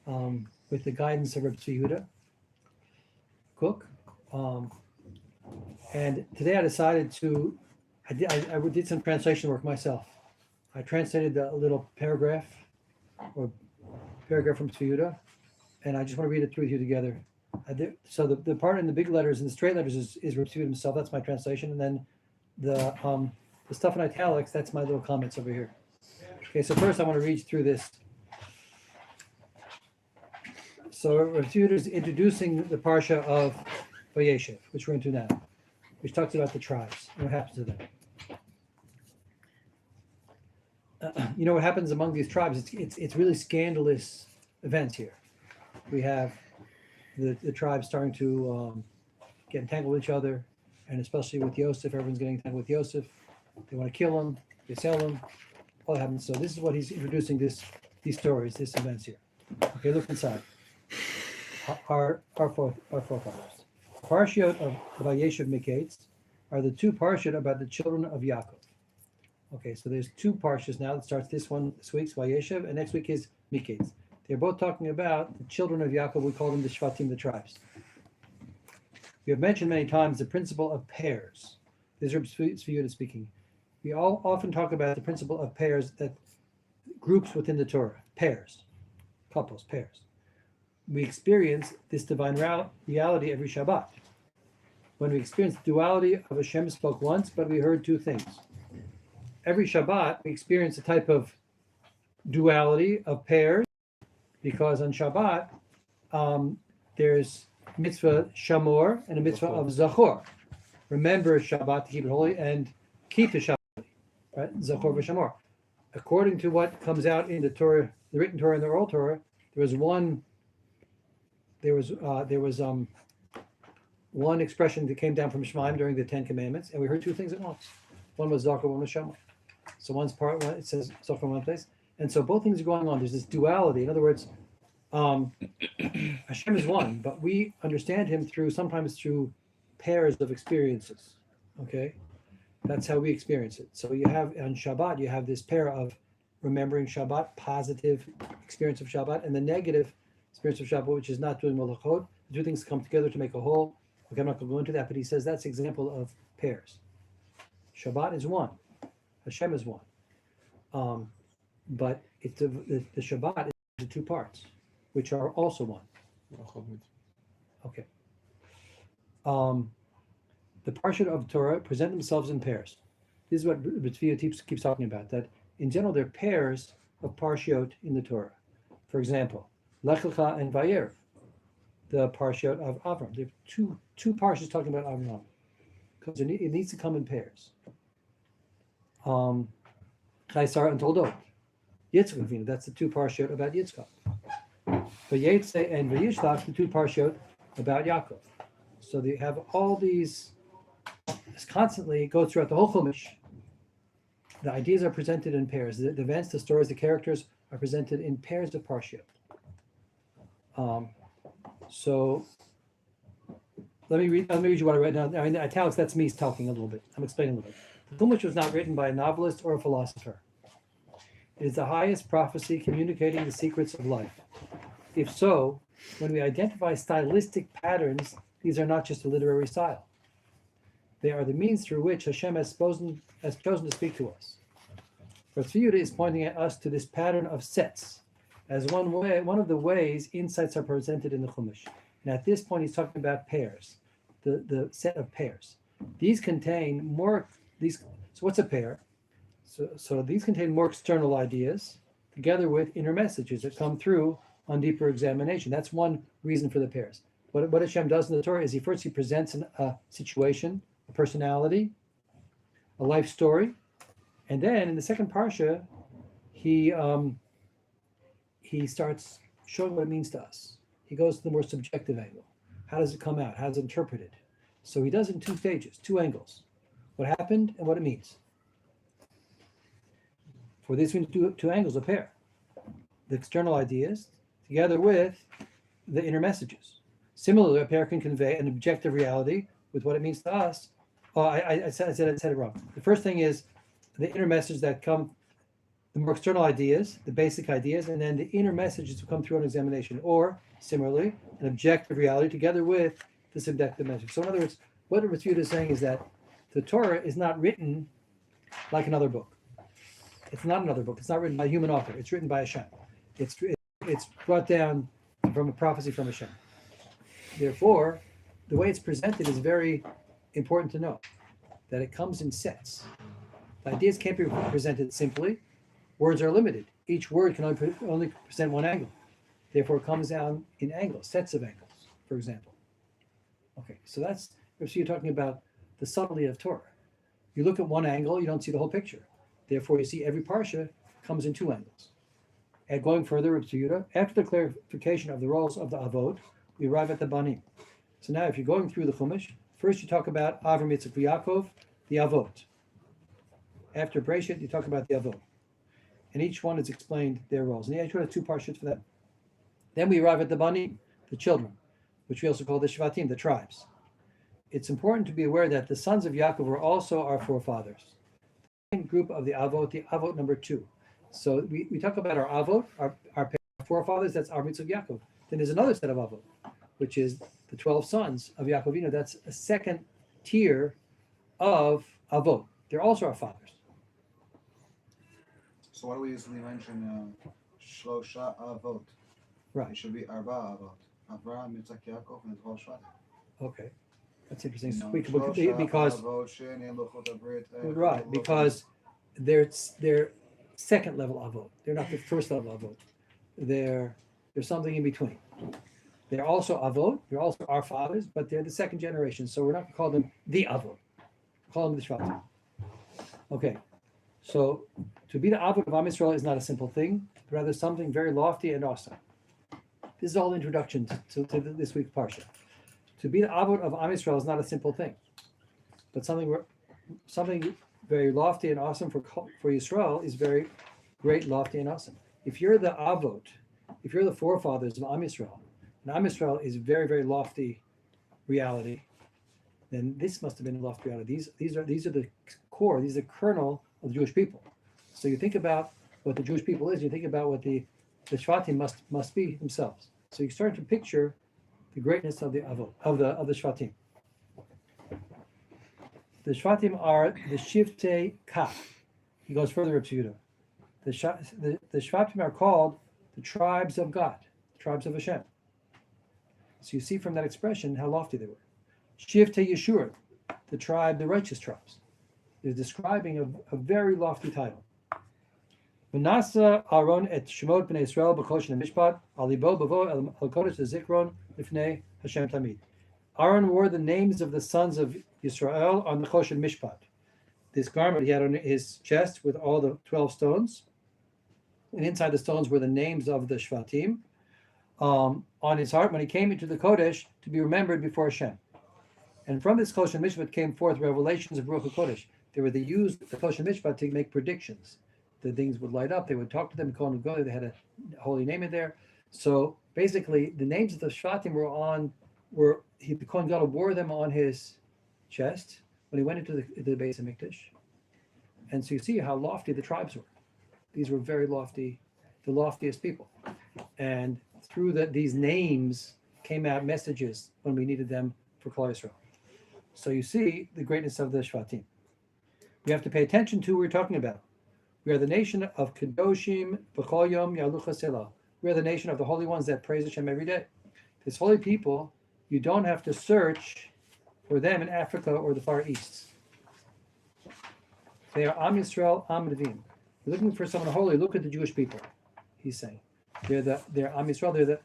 with the guidance of Rabbi Yehuda Cook. And today I decided I did some translation work myself. I translated the little paragraph from Tzvi Yehuda, and I just want to read it through with you together. So the part in the big letters and the straight letters is Rabbi Tzvi Yehuda himself. That's my translation, and then the stuff in italics, that's my little comments over here. Okay, so first I want to read through this. So Rabbi Tzvi Yehuda is introducing the parsha of Vayeshev, which we're into now, which talks about the tribes and what happens to them. What happens among these tribes? It's really scandalous events here. We have the tribes starting to get entangled with each other, and especially with Yosef, everyone's getting entangled with Yosef. They want to kill him, they sell him, all that happens. So this is what he's introducing these stories, these events here. Okay, look inside. Our forefathers. Parshiot of Vayeshev Miketz are the two parshiot about the children of Yaakov. Okay, so there's two parshas now. That starts this week's Vayeshev, and next week is Miketz. They're both talking about the children of Yaakov. We call them the Shvatim, the tribes. We have mentioned many times the principle of pairs. This is Rabbi Tzvi Yehuda speaking. We all often talk about the principle of pairs, that groups within the Torah, pairs, couples, pairs. We experience this divine reality every Shabbat. When we experience the duality of Hashem spoke once, but we heard two things. Every Shabbat, we experience a type of duality of pairs, because on Shabbat, there's mitzvah shamor and a mitzvah of zachor. Remember Shabbat to keep it holy and keep the Shabbat holy, right? Zachor v'shamor. According to what comes out in the Torah, the written Torah and the oral Torah, there was one expression that came down from Shemaim during the Ten Commandments, and we heard two things at once. One was Zachor, one was Shamor. So it says Zachor in one place, and so both things are going on. There's this duality. In other words, Hashem is one, but we understand Him sometimes through pairs of experiences. Okay, that's how we experience it. So you have on Shabbat, you have this pair of remembering Shabbat, positive experience of Shabbat, and the negative experience of Shabbat, which is not doing malachot. The two things come together to make a whole. Okay, I'm not going to go into that, but he says that's an example of pairs. Shabbat is one. Hashem is one. But it's the Shabbat is the two parts, which are also one. Okay. The parshat of Torah present themselves in pairs. This is what Tzvi keeps talking about, that in general there are pairs of parshiot in the Torah. For example, Lech Lecha and Vayer, the parshiot of Aharon. There are two parshas talking about Aharon, because it needs to come in pairs. Chaisar and Toldot. Yitzchak, that's the two parshiot about Yitzchak. Vayetze and Vayishlach, the two parshiot about Yaakov. So they have all these, constantly it goes throughout the whole Chumash. The ideas are presented in pairs. The events, the stories, the characters are presented in pairs of parshiot. So let me read you what I read now. I mean, italics, that's me talking a little bit. I'm explaining a little bit. The Chumash was not written by a novelist or a philosopher. It is the highest prophecy communicating the secrets of life. If so, when we identify stylistic patterns, these are not just a literary style. They are the means through which Hashem has chosen to speak to us. Tzvi Yehuda is pointing at us to this pattern of sets as one of the ways insights are presented in the Chumash. And at this point, he's talking about pairs, the set of pairs. These contain more. So what's a pair? So these contain more external ideas together with inner messages that come through on deeper examination. That's one reason for the pairs. What Hashem does in the Torah is he presents a situation, a personality, a life story, and then in the second parsha, he starts showing what it means to us. He goes to the more subjective angle. How does it come out? How is it interpreted? So he does it in two stages, two angles. What happened and what it means. For these two angles, a pair. The external ideas together with the inner messages. Similarly, a pair can convey an objective reality with what it means to us. Oh, I said it wrong. The first thing is the inner message that the more external ideas, the basic ideas, and then the inner messages will come through an examination, or similarly, an objective reality together with the subjective message. So in other words, what Yehuda is saying is that the Torah is not written like another book. It's not another book. It's not written by a human author. It's written by Hashem. It's brought down from a prophecy from Hashem. Therefore, the way it's presented is very important to know, that it comes in sets. The ideas can't be presented simply. Words are limited. Each word can only present one angle. Therefore, it comes down in angles, sets of angles, for example. Okay, so you're talking about the subtlety of Torah. You look at one angle, you don't see the whole picture. Therefore, you see every parsha comes in two angles. And going further, Rabbi Yehuda, after the clarification of the roles of the Avot, we arrive at the Banim. So now, if you're going through the Chumash, first you talk about Avraham, Yitzchak, Yaakov, the Avot. After Breshit, you talk about the Avot. And each one has explained their roles. And each one has two parshas for them. Then we arrive at the Banim, the children, which we also call the Shvatim, the tribes. It's important to be aware that the sons of Yaakov were also our forefathers. The group of the Avot number 2. So we talk about our Avot, our forefathers, that's our mitzvah Yaakov. Then there's another set of Avot, which is the 12 sons of Yaakov. That's a second tier of Avot. They're also our fathers. So why do we usually mention Shlosha Avot? Right. It should be Arba Avot. Avraham, Yitzchak, Yaakov, and 12 Shvatim. Okay. That's interesting. You know, Because right, because they're second level Avot. They're not the first level Avot. They're something in between. They're also Avot. They're also our fathers, but they're the second generation. So we're not going to call them the Avot. Call them the Shvatim. Okay. So to be the Avot of Am Yisrael is not a simple thing, but rather something very lofty and awesome. This is all introduction to this week's parsha. To be the Avot of Am Yisrael is not a simple thing, but something very lofty and awesome for Yisrael is very great, lofty, and awesome. If you're the Avot, if you're the forefathers of Am Yisrael, and Am Yisrael is very, very lofty reality, then this must have been a lofty reality. These are the core, these are the kernel of the Jewish people. So you think about what the Jewish people is, you think about what the Shvatim must be themselves. So you start to picture the greatness of the Avot, of the Shvatim. The Shvatim are the Shiftei Ka. He goes further up to Yehuda. The Shvatim are called the tribes of God, the tribes of Hashem. So you see from that expression how lofty they were. Shiftei Yeshua, the righteous tribes. They're describing a very lofty title. V'nasa Aharon et Shemot b'nei Yisrael b'koshen mishpat alibo b'vo el kodesh zikron lifnei Hashem tamid. Aharon wore the names of the sons of Yisrael on the koshen mishpat. This garment he had on his chest with all the 12 stones, and inside the stones were the names of the Shvatim. On his heart when he came into the kodesh to be remembered before Hashem. And from this koshen mishpat came forth revelations of Ruach HaKodesh. They used the koshen mishpat to make predictions. The things would light up. They would talk to them. Kohen would go there. They had a holy name in there. So basically, the names of the Shvatim the Kohen Gadol wore them on his chest when he went into the base of Mikdash. And so you see how lofty the tribes were. These were very lofty, the loftiest people. And through these names came out messages when we needed them for Klal Yisrael. So you see the greatness of the Shvatim. We have to pay attention to who we're talking about. We are the nation of Kedoshim B'chol Yom Yalucha Selah. We are the nation of the holy ones that praise Hashem every day. This holy people, you don't have to search for them in Africa or the Far East. They are Am Yisrael, Am Levim. You're looking for someone holy. Look at the Jewish people. He's saying they're Am Yisrael.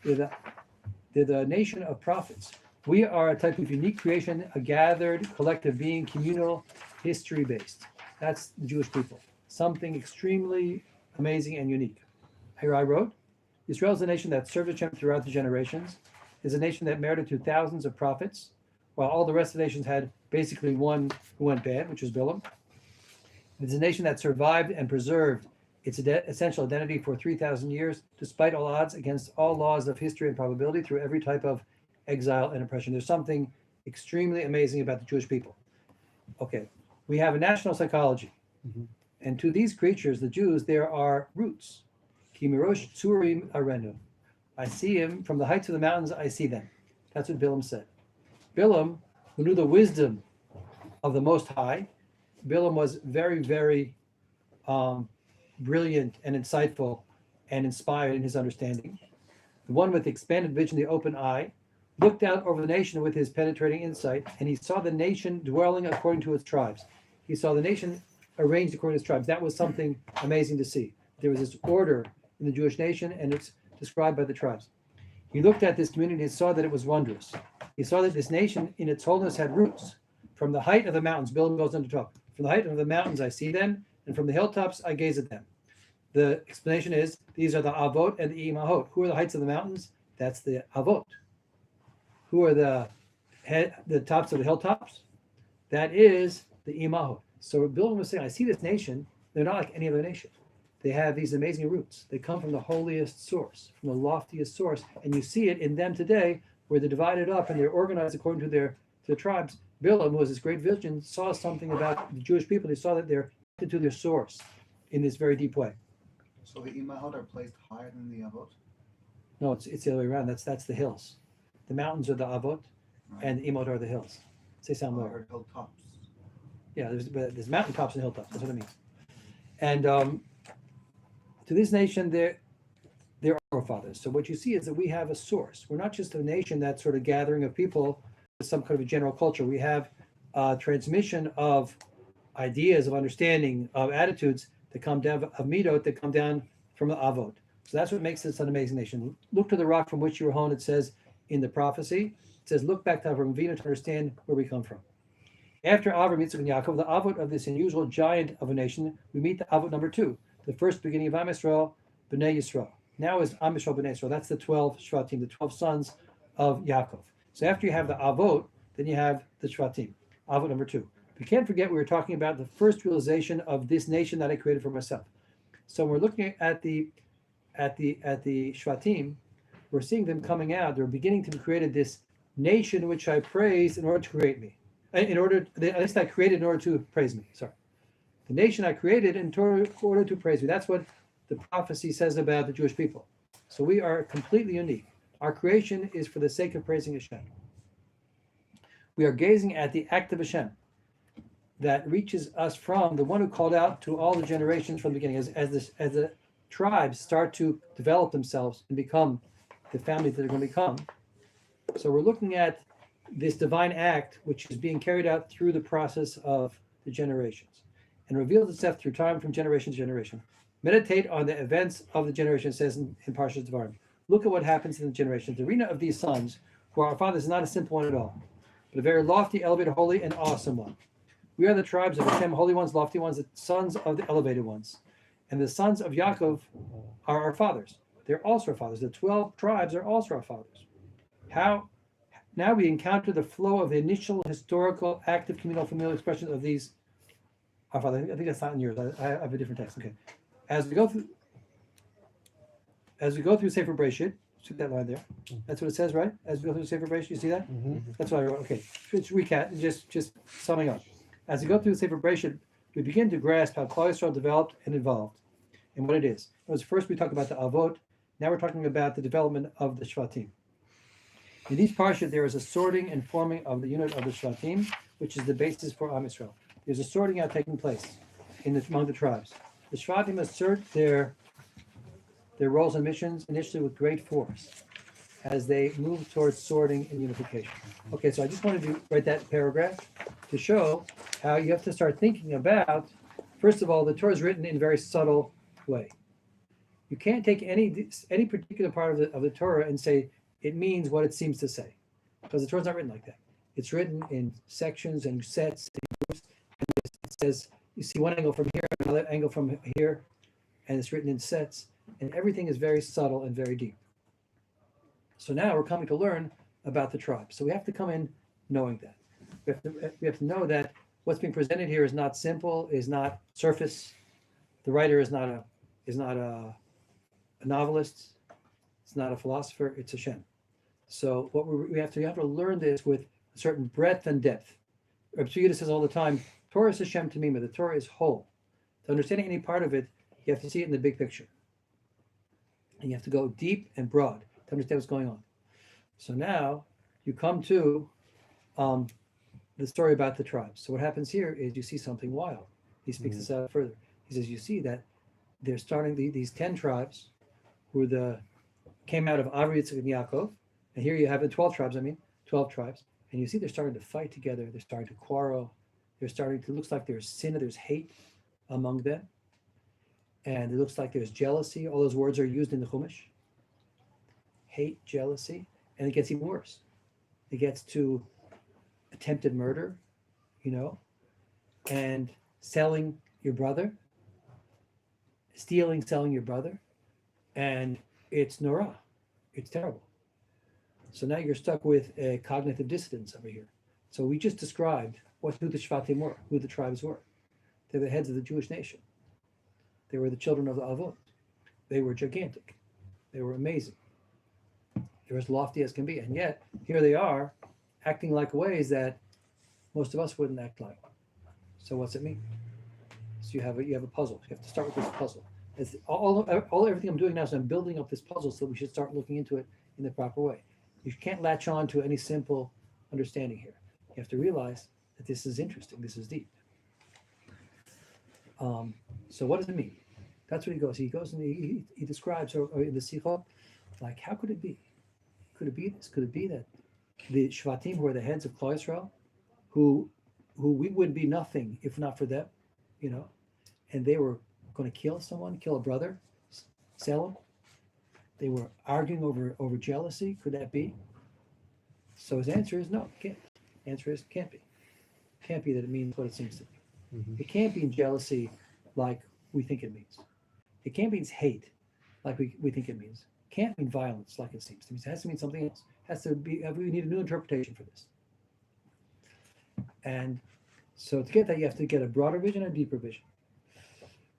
They're the nation of prophets. We are a type of unique creation, a gathered collective being, communal, history-based. That's the Jewish people. Something extremely amazing and unique. Here I wrote, Israel is a nation that served Hashem throughout the generations. Is a nation that merited to thousands of prophets, while all the rest of the nations had basically one who went bad, which was Bilam. It's a nation that survived and preserved its essential identity for 3,000 years, despite all odds, against all laws of history and probability, through every type of exile and oppression. There's something extremely amazing about the Jewish people. Okay, we have a national psychology. Mm-hmm. And to these creatures, the Jews, there are roots. Ki mirosh tzurim arenu. I see him from the heights of the mountains, I see them. That's what Bilam said. Bilam, who knew the wisdom of the Most High, Bilam was very, very brilliant and insightful and inspired in his understanding. The one with expanded vision, the open eye, looked out over the nation with his penetrating insight, and he saw the nation dwelling according to its tribes. He saw the nation arranged according to its tribes. That was something amazing to see. There was this order in the Jewish nation, and it's described by the tribes. He looked at this community and saw that it was wondrous. He saw that this nation in its wholeness had roots. From the height of the mountains, Bilam goes on to talk. From the height of the mountains, I see them, and from the hilltops, I gaze at them. The explanation is, these are the Avot and the Imahot. Who are the heights of the mountains? That's the Avot. Who are the tops of the hilltops? That is the Imahot. So Bilam was saying, I see this nation, they're not like any other nation. They have these amazing roots. They come from the holiest source, from the loftiest source, and you see it in them today, where they're divided up and they're organized according to their tribes. Bilam, who has this great vision, saw something about the Jewish people. He saw that they're connected to their source in this very deep way. So the Imahot are placed higher than the Avot? No, it's the other way around. That's the hills. The mountains are the Avot, Right. and the Imot are the hills. Say something I lower. heard hilltops. Yeah, there's mountaintops and hilltops. That's what it means. And to this nation, they're our fathers. So what you see is that we have a source. We're not just a nation that's sort of gathering of people with some kind of a general culture. We have a transmission of ideas, of understanding, of attitudes that come down, of midot that come down from the Avot. So that's what makes this an amazing nation. Look to the rock from which you were hewn, it says in the prophecy. It says, look back to Avraham Avinu to understand where we come from. After Avram, Yitzchak, and Yaakov, the Avot of this unusual giant of a nation, we meet the Avot number 2, the first beginning of Am Yisrael, Bnei Yisrael. Now is Am Yisrael, Bnei Yisrael. That's the 12 Shvatim, the 12 sons of Yaakov. So after you have the Avot, then you have the Shvatim, Avot number 2. We can't forget we were talking about the first realization of this nation that I created for myself. So when we're looking at the Shvatim, we're seeing them coming out. They're beginning to be created, this nation which I praised in order to create me. At least I created in order to praise me. Sorry. The nation I created in order to praise me. That's what the prophecy says about the Jewish people. So we are completely unique. Our creation is for the sake of praising Hashem. We are gazing at the act of Hashem that reaches us from the one who called out to all the generations from the beginning. As the tribes start to develop themselves and become the families that are going to become. So we're looking at this divine act, which is being carried out through the process of the generations and reveals itself through time from generation to generation. Meditate on the events of the generation, it says in Parshas Devarim. Look at what happens in the generations. The arena of these sons, who are our fathers, is not a simple one at all, but a very lofty, elevated, holy, and awesome one. We are the tribes of Hashem, holy ones, lofty ones, the sons of the elevated ones. And the sons of Yaakov are our fathers. They're also our fathers. The 12 tribes are also our fathers. How? Now we encounter the flow of the initial historical, active, communal, familial expression of these. Our Father. I think that's not in yours. I have a different text. Okay. As we go through Sefer Bereshit, see that line there. That's what it says, right? As we go through Sefer Bereshit, you see that? Mm-hmm. That's what I wrote. Okay. Let's recap. Just summing up. As we go through Sefer Bereshit, we begin to grasp how Klal Yisrael developed and evolved, and what it is. First we talked about the Avot. Now we're talking about the development of the Shvatim. In each parsha, there is a sorting and forming of the unit of the Shvatim, which is the basis for Am Yisrael. There's a sorting out taking place among the tribes. The Shvatim assert their roles and missions initially with great force as they move towards sorting and unification. Okay, so I just wanted to write that paragraph to show how you have to start thinking about, first of all, the Torah is written in a very subtle way. You can't take any particular part of the Torah and say it means what it seems to say, because the Torah is not written like that. It's written in sections and sets and groups, and it says you see one angle from here, another angle from here, and it's written in sets, and everything is very subtle and very deep. So now we're coming to learn about the tribes. So we have to come in knowing that. We have to know that what's being presented here is not simple, is not surface. The writer is not a novelist. It's not a philosopher. It's Hashem. So what we have to learn this with a certain breadth and depth. Rabbi Yehuda says all the time, Torah is Hashem Tamima. The Torah is whole. To understanding any part of it, you have to see it in the big picture. And you have to go deep and broad to understand what's going on. So now you come to the story about the tribes. So what happens here is you see something wild. He speaks this out further. He says, you see that they're starting these 10 tribes who came out of Avri, Yitzchak, and Yaakov. And here you have the 12 tribes, 12 tribes. And you see they're starting to fight together. They're starting to quarrel. They're starting to, looks like there's sin, there's hate among them. And it looks like there's jealousy. All those words are used in the Chumash. Hate, jealousy. And it gets even worse. It gets to attempted murder, and selling your brother, stealing, selling your brother. And it's Norah. It's terrible. So now you're stuck with a cognitive dissonance over here. So we just described who the Shvatim were, who the tribes were. They're the heads of the Jewish nation. They were the children of the Avot. They were gigantic. They were amazing. They were as lofty as can be. And yet, here they are, acting like ways that most of us wouldn't act like. So what's it mean? So you have a puzzle. You have to start with this puzzle. It's everything I'm doing now is I'm building up this puzzle so we should start looking into it in the proper way. You can't latch on to any simple understanding here. You have to realize that this is interesting. This is deep. So what does it mean? That's what he goes. He goes and he describes in the Sichot, like, how could it be? Could it be this? Could it be that the Shvatim, who are the heads of Klal Yisrael, who we would be nothing if not for them, and they were going to kill someone, kill a brother, sell him. They were arguing over jealousy. Could that be? So his answer is no, it can't. The answer is can't be. It can't be that it means what it seems to be. Mm-hmm. It can't be jealousy like we think it means. It can't mean hate like we think it means. It can't mean violence like it seems to mean. It has to mean something else. It has to be. We need a new interpretation for this. And so to get that, you have to get a broader vision and a deeper vision.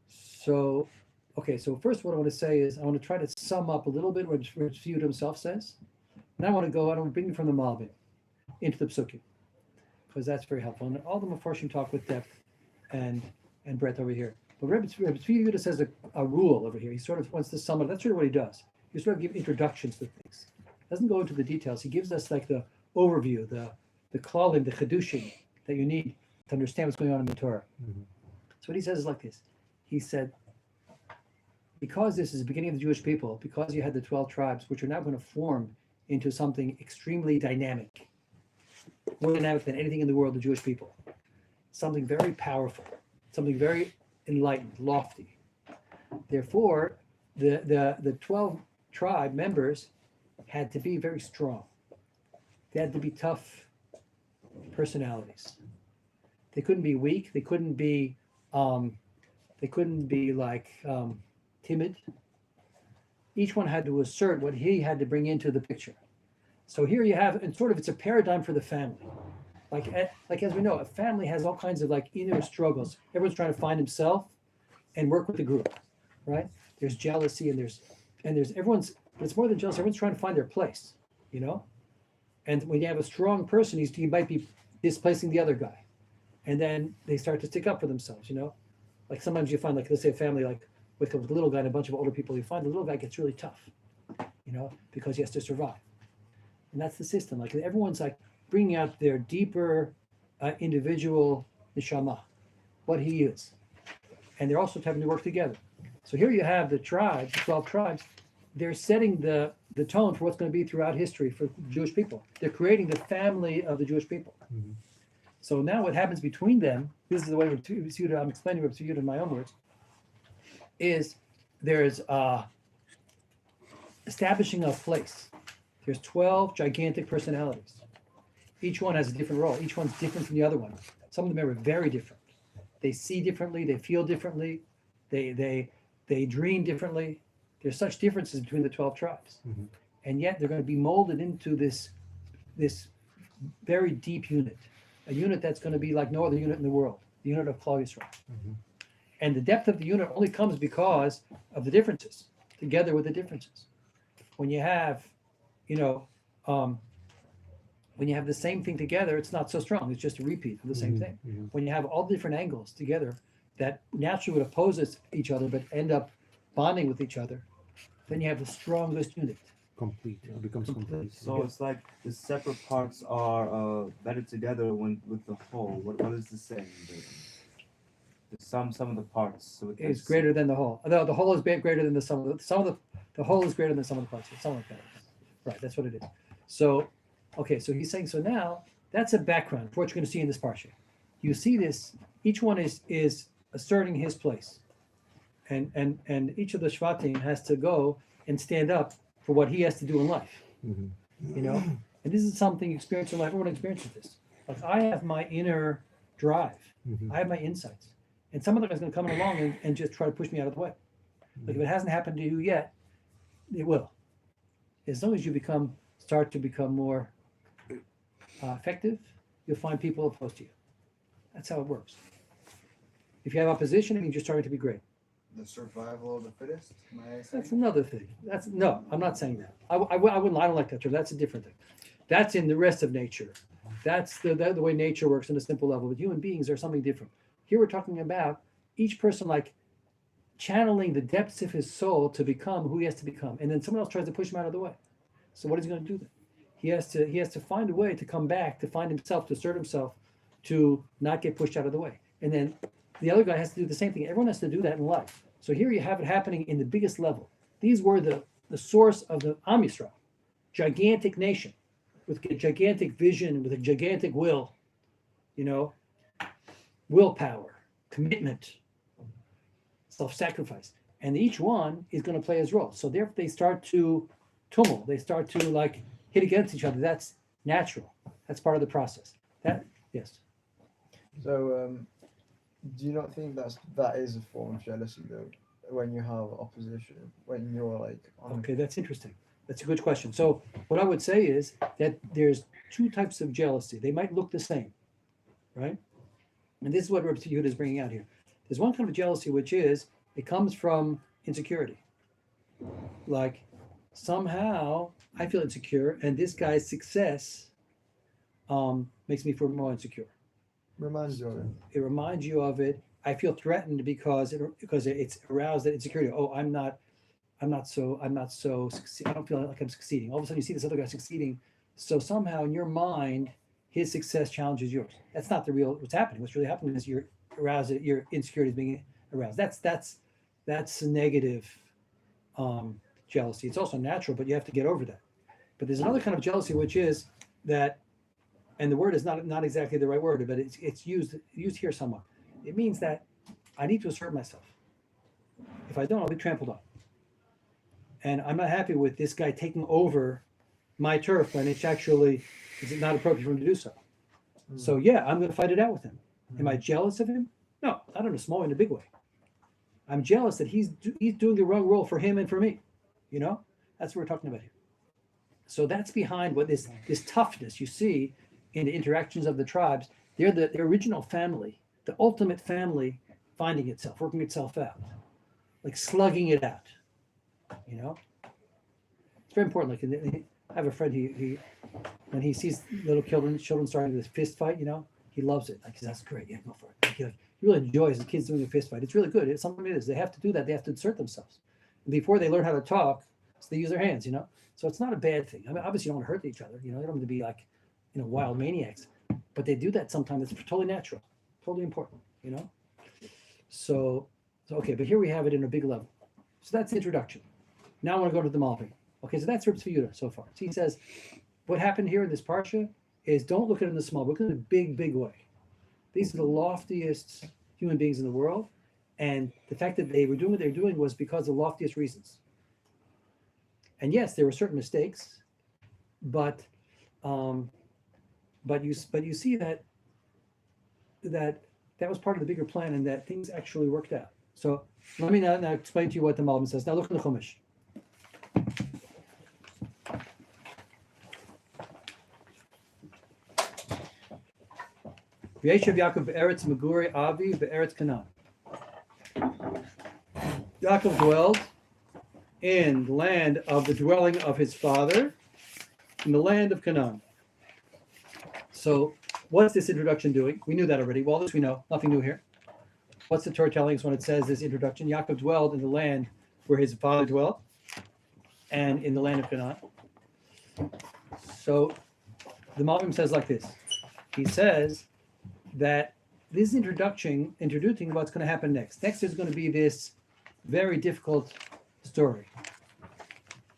So, okay, so first what I want to say is I want to try to sum up a little bit what Yehuda himself says. And I want to bring you from the Malvin into the Psukim, because that's very helpful. And all the Mefarshim talk with depth and breadth over here. But Rabbi Yehuda says a rule over here. He sort of wants to sum up. That's really what he does. He sort of gives introductions to things. Doesn't go into the details. He gives us like the overview, the klalim, the chedushim that you need to understand what's going on in the Torah. Mm-hmm. So what he says is like this. He said, because this is the beginning of the Jewish people, because you had the 12 tribes, which are now going to form into something extremely dynamic, more dynamic than anything in the world, the Jewish people, something very powerful, something very enlightened, lofty. Therefore, the 12 tribe members had to be very strong. They had to be tough personalities. They couldn't be weak. They couldn't be like timid. Each one had to assert what he had to bring into the picture. So here you have, and sort of, it's a paradigm for the family. Like as we know, a family has all kinds of like inner struggles. Everyone's trying to find himself and work with the group, right? There's jealousy and there's everyone's, but it's more than jealousy. Everyone's trying to find their place, And when you have a strong person, he might be displacing the other guy, and then they start to stick up for themselves, Like sometimes you find, like, let's say a family like with a little guy and a bunch of older people, you find the little guy gets really tough, because he has to survive. And that's the system. Like everyone's like bringing out their deeper individual neshama, what he is. And they're also having to work together. So here you have the tribes, the 12 tribes, they're setting the tone for what's going to be throughout history for Jewish people. They're creating the family of the Jewish people. Mm-hmm. So now what happens between them, this is the way I'm explaining Rabbi Yehuda in my own words, is there's establishing a place. There's 12 gigantic personalities. Each one has a different role. Each one's different from the other one. Some of them are very different. They see differently. They feel differently. They dream differently. There's such differences between the 12 tribes. Mm-hmm. And yet they're going to be molded into this very deep unit, a unit that's going to be like no other unit in the world, the unit of Klal Yisrael. Mm-hmm. And the depth of the unit only comes because of the differences, together with the differences. When you have, when you have the same thing together, it's not so strong. It's just a repeat of the same thing. Mm-hmm. When you have all the different angles together, that naturally would oppose each other, but end up bonding with each other, then you have the strongest unit. Complete. It becomes complete. So it's like the separate parts are better together when with the whole. What is the saying? The sum of the parts. So Is greater than the whole. Although the whole is greater than the sum of the whole is greater than the sum of the parts. Something like that. Right, that's what it is. So, okay, so he's saying, so now that's a background for what you're going to see in this parsha. You see this, each one is asserting his place. And each of the Shvatim has to go and stand up for what he has to do in life. Mm-hmm. You know? And this is something you experience in life. Everyone experiences this. Like I have my inner drive. Mm-hmm. I have my insights. And some of them is going to come along and just try to push me out of the way. Like if it hasn't happened to you yet, it will. As long as you start to become more effective, you'll find people opposed to you. That's how it works. If you have opposition, it means you're starting to be great. The survival of the fittest. That's another thing. No, I'm not saying that. I don't like that term. That's a different thing. That's in the rest of nature. That's the way nature works on a simple level. But human beings are something different. Here we're talking about each person like channeling the depths of his soul to become who he has to become, and then someone else tries to push him out of the way. So what is he going to do then? He has to find a way to come back, to find himself, to assert himself, to not get pushed out of the way. And then the other guy has to do the same thing. Everyone has to do that in life. So here you have it happening in the biggest level. These were the source of the Am Yisrael, gigantic nation with a gigantic vision, with a gigantic will, willpower, commitment, self-sacrifice. And each one is going to play his role. So therefore they start to tumble. They start to like hit against each other. That's natural. That's part of the process. Yes. So, do you not think that is a form of jealousy though? When you have opposition, when you're like okay, that's interesting. That's a good question. So what I would say is that there's two types of jealousy. They might look the same, right? And this is what Rabbi Yehuda is bringing out here. There's one kind of jealousy which is it comes from insecurity. Like somehow I feel insecure, and this guy's success makes me feel more insecure. reminds you of it. It reminds you of it. I feel threatened because it's aroused that insecurity. Oh, I don't feel like I'm succeeding. All of a sudden you see this other guy succeeding. So somehow in your mind, his success challenges yours. That's not what's happening. What's really happening is you're aroused, your insecurity is being aroused. That's a negative jealousy. It's also natural, but you have to get over that. But there's another kind of jealousy, which is that, and the word is not exactly the right word, but it's used here somewhat. It means that I need to assert myself. If I don't, I'll be trampled on. And I'm not happy with this guy taking over my turf when it's not appropriate for him to do so. Mm-hmm. So yeah, I'm going to fight it out with him. Mm-hmm. Am I jealous of him? No, not in a small way, in a big way. I'm jealous that he's doing the wrong role for him and for me. That's what we're talking about here. So that's behind what this toughness you see in the interactions of the tribes. They're the original family, the ultimate family, finding itself, working itself out, like slugging it out. It's very important. Like I have a friend. He when he sees little children starting this fist fight, he loves it. Like that's great. Yeah, go for it. He really enjoys the kids doing a fist fight. It's really good. It's something it is. They have to do that. They have to insert themselves. And before they learn how to talk, so they use their hands. So it's not a bad thing. I mean, obviously, you don't want to hurt each other. They don't want to be like, wild maniacs. But they do that sometimes. It's totally natural, totally important. So okay. But here we have it in a big level. So that's the introduction. Now I want to go to the Malbim. Okay, so that's Rabbi Yehuda so far. So he says, what happened here in this parsha is don't look at it in the small, look at it in a big, big way. These are the loftiest human beings in the world, and the fact that they were doing what they were doing was because of the loftiest reasons. And yes, there were certain mistakes, but you see that was part of the bigger plan, and that things actually worked out. So let me now explain to you what the Malbim says. Now look at the Chumash. V'yeshev Yaakov be'eretz Megurei Avi be'eretz Canaan. Yaakov dwelled in the land of the dwelling of his father, in the land of Canaan. So what's this introduction doing? We knew that already. Well, this we know. Nothing new here. What's the Torah telling us when it says this introduction? Yaakov dwelled in the land where his father dwelt, and in the land of Canaan. So the Malbim says like this. He says that this is introducing what's going to happen next. Next is going to be this very difficult story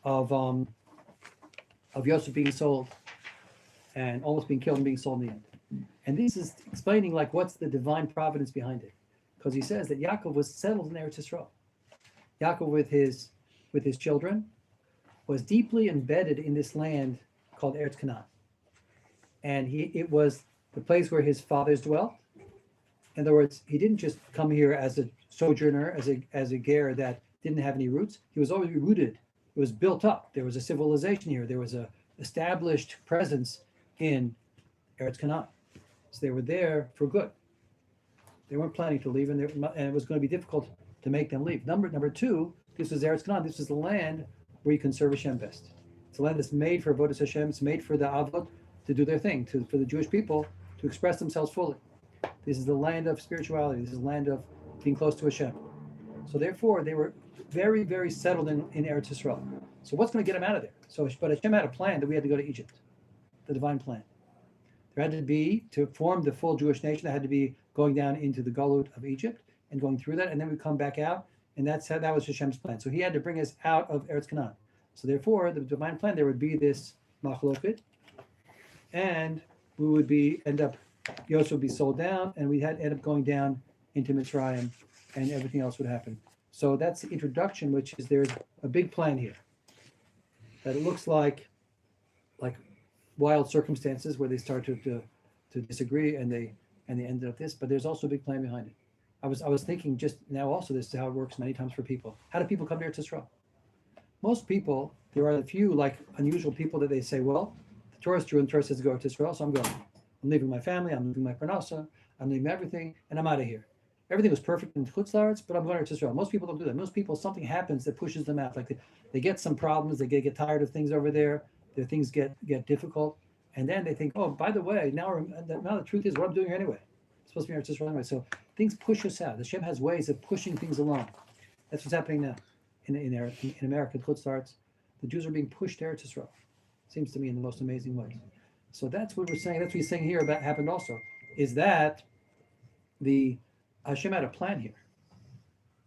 of Yosef being sold and almost being killed and being sold in the end. And this is explaining like what's the divine providence behind it, because he says that Yaakov was settled in Eretz Yisrael. Yaakov with his children was deeply embedded in this land called Eretz Canaan, and it was the place where his fathers dwelt. In other words, he didn't just come here as a sojourner, as a ger that didn't have any roots. He was already rooted. It was built up. There was a civilization here. There was a established presence in Eretz Canaan. So they were there for good. They weren't planning to leave, and it was going to be difficult to make them leave. Number two, this was Eretz Canaan. This is the land where you can serve Hashem best. It's a land that's made for Avodas Hashem. It's made for the Avot to do their thing, for the Jewish people to express themselves fully. This is the land of spirituality. This is the land of being close to Hashem. So therefore, they were very, very settled in Eretz Yisrael. So what's going to get them out of there? But Hashem had a plan that we had to go to Egypt, the divine plan. There had to be, to form the full Jewish nation, there had to be going down into the Galut of Egypt and going through that, and then we come back out, and that was Hashem's plan. So he had to bring us out of Eretz Canaan. So therefore, the divine plan, there would be this machloket, and we would end up, Yosef would be sold down, and we had end up going down into Mitzrayim, and everything else would happen. So that's the introduction, which is there's a big plan here. That it looks like wild circumstances where they start to disagree and they ended up this, but there's also a big plan behind it. I was thinking just now also this is how it works many times for people. How do people come to Eretz Yisrael? Most people, there are a few like unusual people that they say, well, the Torah is true and the Torah says to go to Israel, so I'm going. I'm leaving my family, I'm leaving my parnasa, I'm leaving everything, and I'm out of here. Everything was perfect in Chutz La'aretz, but I'm going to Israel. Most people don't do that. Most people, something happens that pushes them out. Like they get some problems, they get tired of things over there, their things get difficult, and then they think, oh, by the way, now the truth is what I'm doing here anyway. It's supposed to be Eretz Yisrael anyway. So things push us out. Hashem has ways of pushing things along. That's what's happening now in America, Chutz La'aretz. The Jews are being pushed to Eretz Yisrael. Seems to me in the most amazing ways. So that's what we're saying. That's what he's saying here about happened also, is that the Hashem had a plan here,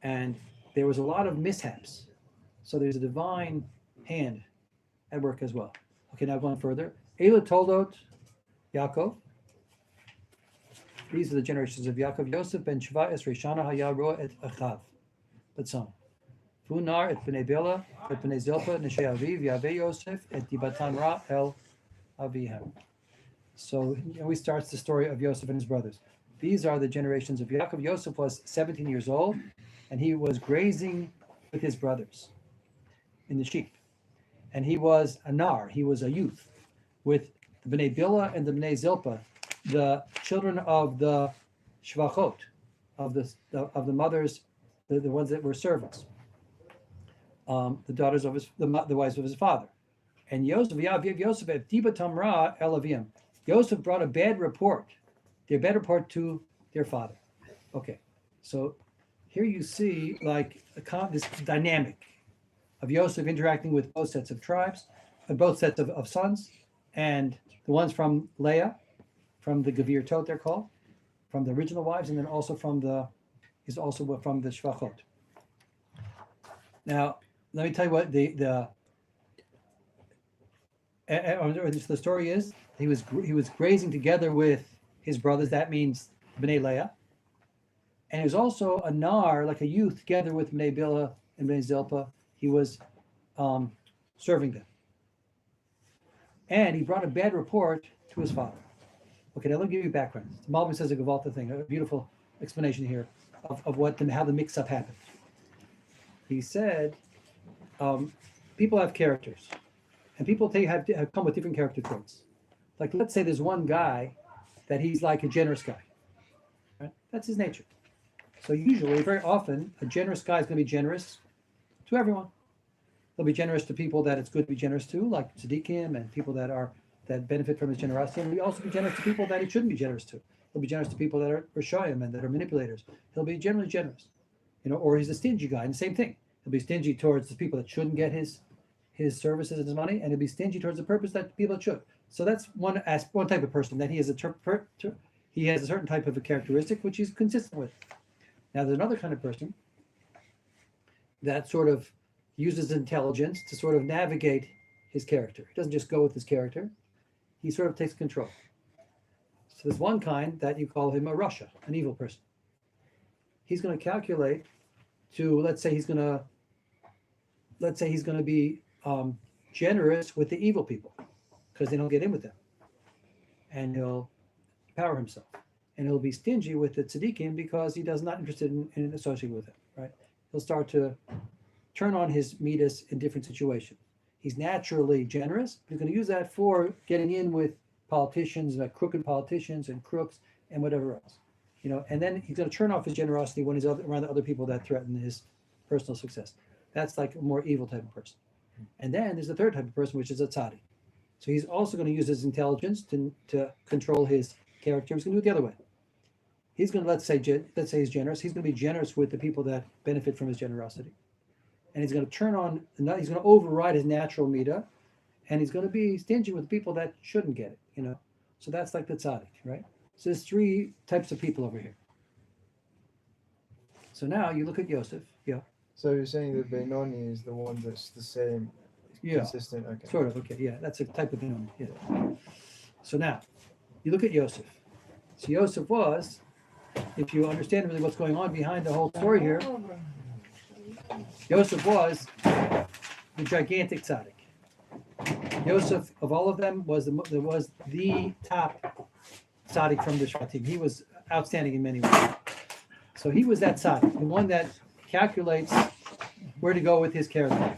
and there was a lot of mishaps. So there's a divine hand at work as well. Okay, now going further. Eila Toldot Yaakov. These are the generations of Yaakov. Yosef ben Sheva es Reshana haya roa et Achav. Batzon. Vunar et bnei Bela et bnei Zilpa neshei aviv Yaveh Yosef et dibatan ra el avihem. So he starts the story of Yosef and his brothers. These are the generations of Yaakov. Yosef was 17 years old, and he was grazing with his brothers in the sheep. And he was a nar, he was a youth, with the Bnei Bila and the Bnei Zilpa, the children of the Shvachot, of the mothers, the ones that were servants, the daughters of the wives of his father. And Yosef, Yosef at Diba Tamra Elavim. Yosef brought a bad report to their father. Okay, so here you see like this dynamic of Yosef interacting with both sets of tribes, both sets of sons, and the ones from Leah, from the Gavir Tot they're called, from the original wives, and then also from the Shvachot. Now, let me tell you what the story is. He was grazing together with his brothers. That means Bnei Leah, and he was also a nar, like a youth, together with Bnei Bila and Bnei Zilpa. He was serving them, and he brought a bad report to his father. Okay, now let me give you background. Malbim says a Gavalta thing, a beautiful explanation here of how the mix-up happened. He said, people have characters, and people have come with different character traits. Like, let's say there's one guy that he's like a generous guy. Right? That's his nature. So usually, very often, a generous guy is going to be generous to everyone. He'll be generous to people that it's good to be generous to, like tzaddikim and people that benefit from his generosity. And he'll also be generous to people that he shouldn't be generous to. He'll be generous to people that are Rishayim and that are manipulators. He'll be generally generous, or he's a stingy guy, and the same thing. He'll be stingy towards the people that shouldn't get his services and his money, and he'll be stingy towards the purpose that people that should. So that's one type of person that he has he has a certain type of a characteristic which he's consistent with. Now there's another kind of person that sort of uses intelligence to sort of navigate his character. He doesn't just go with his character. He sort of takes control. So there's one kind that you call him a Rasha, an evil person. He's going to calculate to, let's say he's going to be generous with the evil people because they don't get in with them. And he'll power himself. And he'll be stingy with the tzaddikim because he does not interested in associating with them, right? He'll start to turn on his midas in different situations. He's naturally generous, but he's going to use that for getting in with politicians, like crooked politicians and crooks and whatever else, and then he's going to turn off his generosity when he's around the other people that threaten his personal success. That's like a more evil type of person. And then there's the third type of person, which is a tzaddik. So he's also going to use his intelligence to control his character. He's going to do it the other way. He's going to, let's say he's generous. He's going to be generous with the people that benefit from his generosity. And he's going to he's going to override his natural midah, and he's going to be stingy with people that shouldn't get it, So that's like the tzaddik, right? So there's three types of people over here. So now you look at Yosef, yeah. So you're saying that Benoni is the one that's the same, Yeah, consistent, okay. sort of, okay, yeah, that's a type of phenomenon, yeah. So now, you look at Yosef. So Yosef was, if you understand really what's going on behind the whole story here, Yosef was the gigantic tzaddik. Yosef, of all of them, was the top tzaddik from the Shvatim. He was outstanding in many ways. So he was that tzaddik, the one that calculates where to go with his character.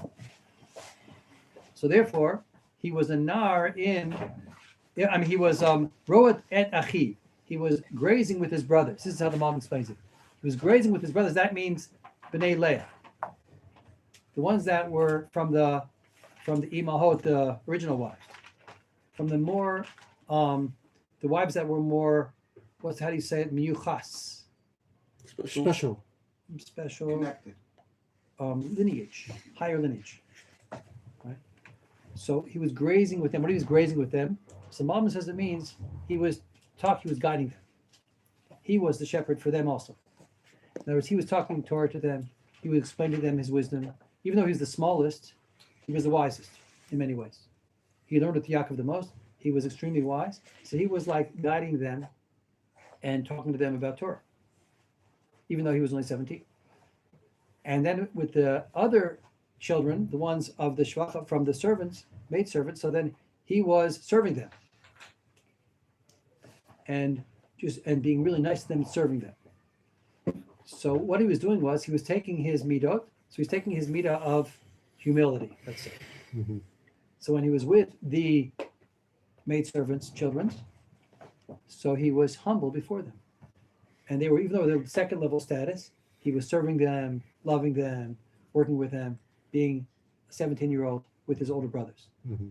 So therefore, he was a nar he was roat et achi. He was grazing with his brothers. This is how the Malbim explains it. He was grazing with his brothers. That means b'nei Leah, the ones that were from the imahot, the original wives, from the more the wives that were more, how do you say it? Miyuchas, Special. Connected. Lineage, higher lineage. Right. So he was grazing with them. When he was grazing with them, so Malbim says it means he was guiding them. He was the shepherd for them also. In other words, he was talking Torah to them. He would explain to them his wisdom. Even though he was the smallest, he was the wisest in many ways. He learned with Yaakov the most. He was extremely wise. So he was like guiding them and talking to them about Torah, even though he was only 17. And then with the other children, the ones of the shvacha from the servants, maidservants, so then he was serving them and being really nice to them and serving them. So what he was doing was he was taking his midot. So he's taking his midah of humility, let's say. Mm-hmm. So when he was with the maidservants' children, so he was humble before them. And they were, even though they were second level status, he was serving them, loving them, working with them, being a 17-year-old with his older brothers. Mm-hmm.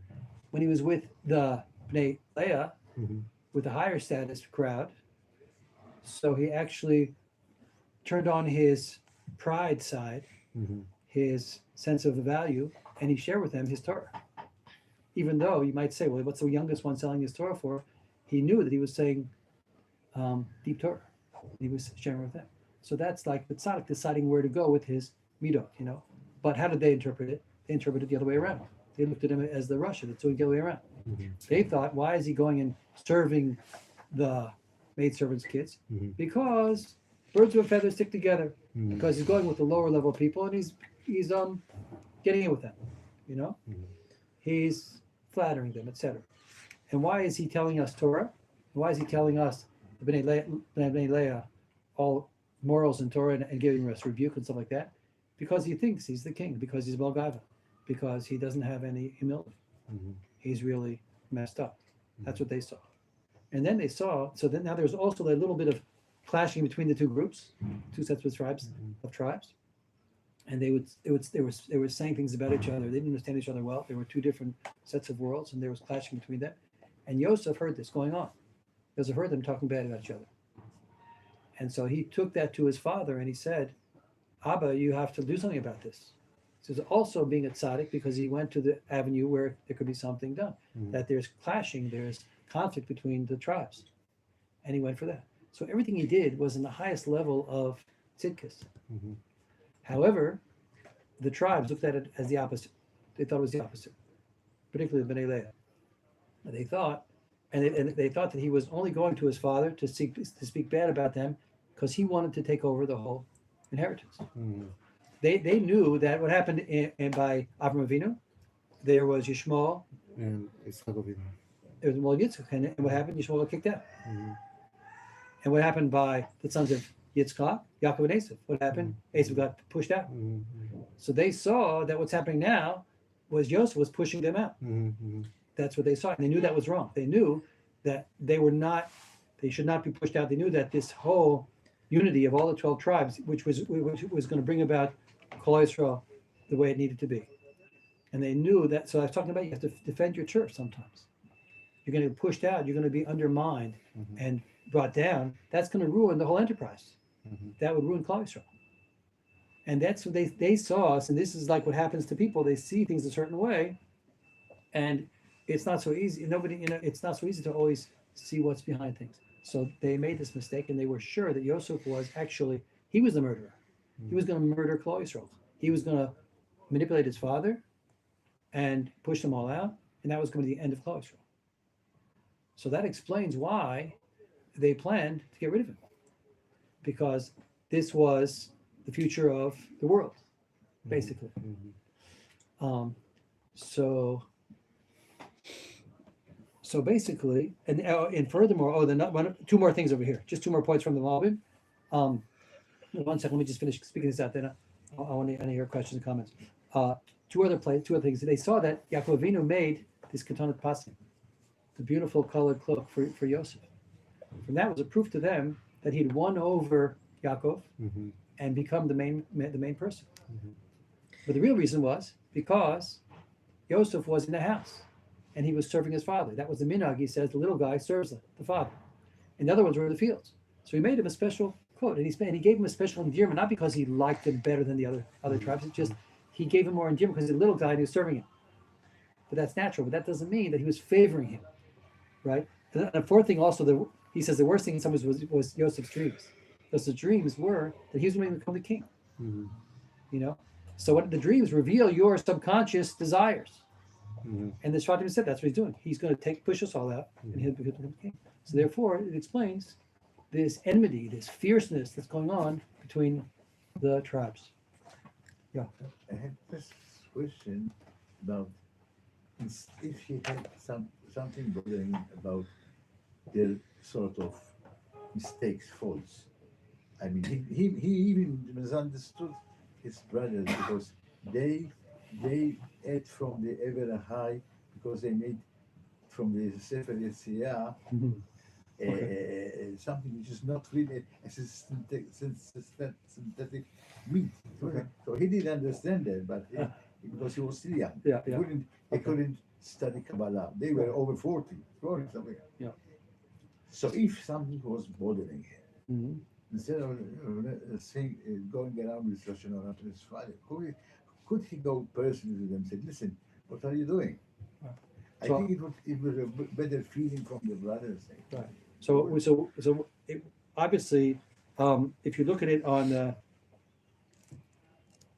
When he was with the Bnei Leah, Mm-hmm. with the higher status crowd, so he actually turned on his pride side, Mm-hmm. his sense of the value, and he shared with them his Torah. Even though you might say, well, what's the youngest one selling his Torah for? He knew that he was saying deep Torah. He was sharing with them. So that's like the tzaddik deciding where to go with his midot, But how did they interpret it? They interpreted it the other way around. They looked at him as the Russia that's doing the other way around. Mm-hmm. They thought, why is he going and serving the maidservants' kids? Mm-hmm. Because birds of a feather stick together. Mm-hmm. Because he's going with the lower level people and he's getting in with them, Mm-hmm. He's flattering them, etc. And why is he telling us Torah? Why is he telling us the Bnei Leah all morals and Torah and giving us rebuke and stuff like that? Because he thinks he's the king, because he's Balgava, because he doesn't have any humility. Mm-hmm. He's really messed up. That's what they saw. And then they saw, so then now there's also a little bit of clashing between the two groups, two sets of tribes, and they were saying things about each other. They didn't understand each other well. There were two different sets of worlds, and there was clashing between them. And Yosef heard this going on, Yosef heard them talking bad about each other. And so he took that to his father and he said, Abba, you have to do something about this. So it's also being a tzaddik because he went to the avenue where there could be something done, that there's clashing, there's conflict between the tribes. And he went for that. So everything he did was in the highest level of tzidkis. However, the tribes looked at it as the opposite. They thought it was the opposite, particularly the Bnei Leah. They thought, and they thought that he was only going to his father to speak bad about them because he wanted to take over the whole inheritance. They knew that what happened by Avraham Avinu, there was Yishmael, And Yitzchak Avinu. there was Yitzchak, and what happened? Yishmael got kicked out. And what happened by the sons of Yitzchak, Yaakov and Esav? What happened? Esav got pushed out. So they saw that what's happening now was Yosef was pushing them out. That's what they saw, and they knew that was wrong. They knew that they should not be pushed out. They knew that this whole unity of all the 12 tribes, which was going to bring about Kol Yisrael the way it needed to be. And they knew that, so I was talking about you have to defend your church sometimes. You're going to get pushed out, you're going to be undermined and brought down. That's going to ruin the whole enterprise. That would ruin Kol Yisrael. And that's what they saw us, and this is like what happens to people. They see things a certain way, and it's not so easy. It's not so easy to always see what's behind things. So they made this mistake, and they were sure that Yosef he was the murderer. He was going to murder Kol Yisrael. He was going to manipulate his father and push them all out, and that was going to be the end of Kol Yisrael. So that explains why they planned to get rid of him, because this was the future of the world, basically. So basically, and furthermore, two more things over here. Just two more points from the Malbim. 1 second, let me just finish speaking this out. Then I want to hear questions and comments. Two other things. They saw that Yaakov Avinu made this ketonat pasim, the beautiful colored cloak for Yosef. And that was a proof to them that he'd won over Yaakov and become the main person. But the real reason was because Yosef was in the house and he was serving his father. That was the minhag. He says the little guy serves the father, and the other ones were in the fields. So he made him a special coat, and he gave him a special endearment, not because he liked him better than the other tribes. It's just he gave him more endearment because he's a little guy and he was serving him. But that's natural. But that doesn't mean that he was favoring him, right? And the fourth thing also, he says the worst thing in some ways was Yosef's dreams. Yosef's dreams were that he was going to become the king. So what the dreams reveal your subconscious desires. And the Shvatim said that's what he's doing. He's going to push us all out, and he'll become the king. So therefore, it explains this enmity, this fierceness that's going on between the tribes. Yeah. I had this question about if he had something bothering about their sort of mistakes, faults. I mean, he even misunderstood his brothers because they ate from the ever high because they made from the Sefer Yetzirah something which is not really a synthetic meat. Okay. So he didn't understand that, but because he was still young, he couldn't study Kabbalah. They were over 40 something. Yeah. So if something was bothering him, instead of saying, going around with Lashon Hara to his father, could he go personally to them and say, listen, what are you doing? I think it was a better feeling from the brothers. Right. So obviously, if you look at it on the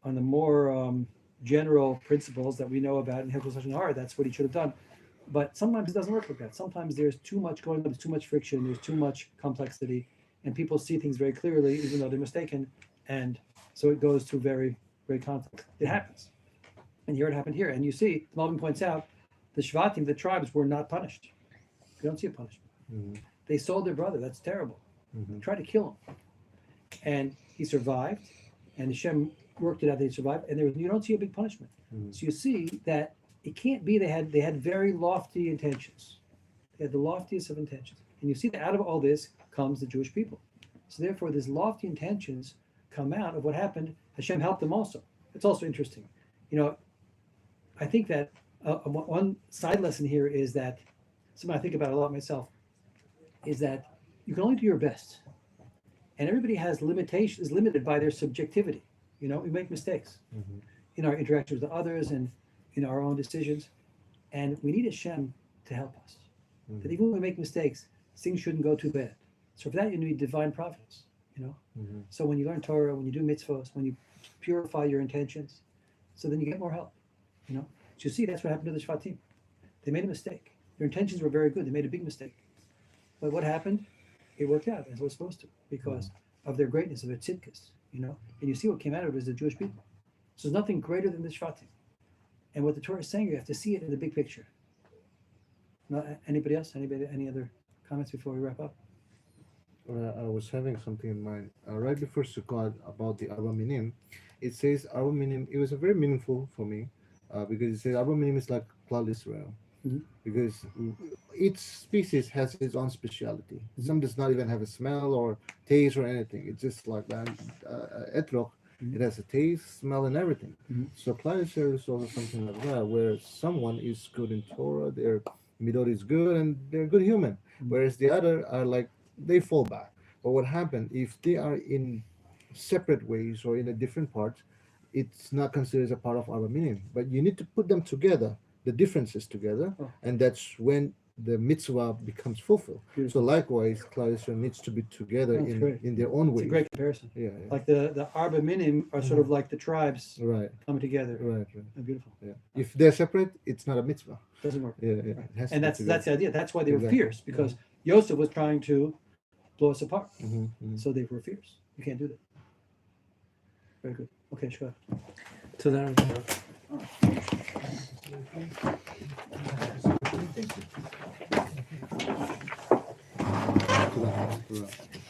more general principles that we know about in Hilchos Lashon Hara, that's what he should have done. But sometimes it doesn't work like that. Sometimes there's too much going on, there's too much friction, there's too much complexity, and people see things very clearly, even though they're mistaken, and so it goes to very, very conflict. It happens. And here it happened here. And you see, Malvin points out, the Shvatim, the tribes, were not punished. You don't see a punishment. They sold their brother. That's terrible. They tried to kill him. And he survived, and Hashem worked it out that he survived, and you don't see a big punishment. So you see that it can't be they had very lofty intentions. They had the loftiest of intentions. And you see that out of all this comes the Jewish people. So therefore, these lofty intentions come out of what happened. Hashem helped them also. It's also interesting. I think that one side lesson here is that something I think about a lot myself. is that you can only do your best, and everybody has limitations, is limited by their subjectivity. You know, we make mistakes in our interactions with others and in our own decisions, and we need Hashem to help us. That even when we make mistakes, things shouldn't go too bad. So for that, you need divine providence. You know, so when you learn Torah, when you do mitzvahs, when you purify your intentions, so then you get more help. You know, so you see, that's what happened to the Shvatim. They made a mistake. Their intentions were very good. They made a big mistake. But what happened? It worked out as it was supposed to because of their greatness, of their tzidkus, you know. And you see what came out of it was the Jewish people. So there's nothing greater than the Shvatim. And what the Torah is saying, you have to see it in the big picture. Not, anybody else? Anybody? Any other comments before we wrap up? I was having something in mind right before Sukkot about the Arba Minim. It says Arba Minim. It was very meaningful for me because it says Arba Minim is like Klal Israel, because each species has its own speciality. Some does not even have a smell or taste or anything. It's just like that. Etrog, it has a taste, smell, and everything. So Klal Israel is also something like that, where someone is good in Torah, their midot is good, and they're a good human, whereas the other are like, they fall back. But what happened if they are in separate ways or in a different parts, it's not considered as a part of our meaning. But you need to put them together, the differences together, and that's when the mitzvah becomes fulfilled. So likewise, Klal Yisrael needs to be together in their own It's ways. a great comparison. Yeah. Like the Arba Minim are sort of like the tribes Right. coming together. Right. Oh, beautiful. Yeah. If they're separate, it's not a mitzvah. Doesn't work. Yeah. It has to And be that's together. the idea. That's why they were Exactly. fierce, because Yosef was trying to blow us apart. So they were fierce. You can't do that. Very good. Okay, sure. תודה רבה. Thank you. תודה.